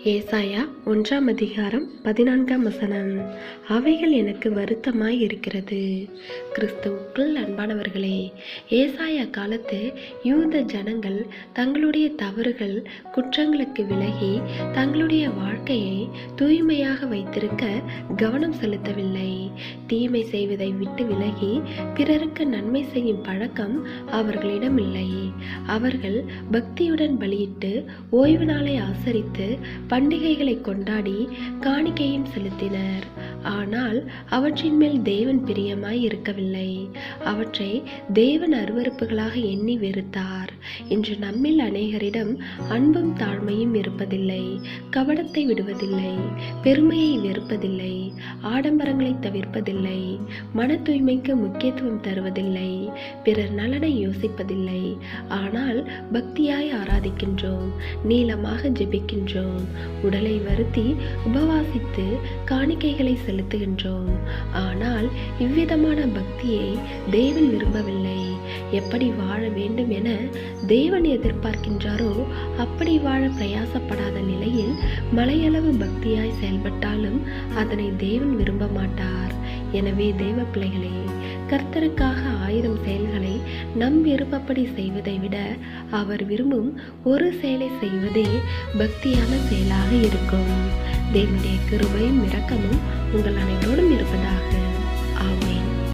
ஏசாயா 1:14 அவைகள் எனக்கு வருத்தமாய் இருக்கிறது. கிறிஸ்துவுக்குள் அன்பானவர்களே, ஏசாயா காலத்து யூத ஜனங்கள் தங்களுடைய தவறுகள் குற்றங்களுக்கு விலகி தங்களுடைய வாழ்க்கையை தூய்மையாக வைத்திருக்க கவனம் செலுத்தவில்லை. தீமை செய்வதை விட்டு விலகி பிறருக்கு நன்மை செய்யும் பழக்கம் அவர்களிடம் இல்லை. அவர்கள் பக்தியுடன் பலியிட்டு ஓய்வு நாளை ஆசரித்து பண்டிகைகளை கொண்டாடி காணிக்கையும் செலுத்தினர். ஆனால் அவற்றின் மேல் தேவன் பிரியமாய் இருக்கவில்லை. அவற்றை தேவன் அருவருப்புகளாக எண்ணி வெறுத்தார். இன்று நம்மில் அநேகரிடம் அன்பும் தாழ்மையும் இருப்பதில்லை, கபடத்தை விடுவதில்லை, பெருமையை வெறுப்பதில்லை, ஆடம்பரங்களை தவிர்ப்பதில்லை, மன தூய்மைக்கு முக்கியத்துவம் தருவதில்லை, பிறர் நலனை யோசிப்பதில்லை. ஆனால் பக்தியாய் ஆராதிக்கின்றோம், நீளமாக ஜெபிக்கின்றோம், உடலை வருத்தி உபவாசித்து காணிக்கைகளை செலுத்துகின்றோம். ஆனால் இவ்விதமான பக்தியை தேவன் விரும்பவில்லை. எப்படி வாழ வேண்டும் என தேவன் எதிர்பார்க்கின்றாரோ அப்படி வாழ பிரயாசப்படாத நிலையில் மலையளவு பக்தியாய் செயல்பட்டாலும் அதனை தேவன் விரும்ப மாட்டார். எனவே தேவ பிள்ளைகளே, கர்த்தருக்காக 1000 செயல்களை நம் விருப்பப்படி செய்வதை விட அவர் விரும்பும் ஒரு செயலை செய்வதே பக்தியான செயலாக இருக்கும். தேவனுடைய கிருபையும் இரக்கமும் உங்கள் அனைவரோடும் இருப்பதாக.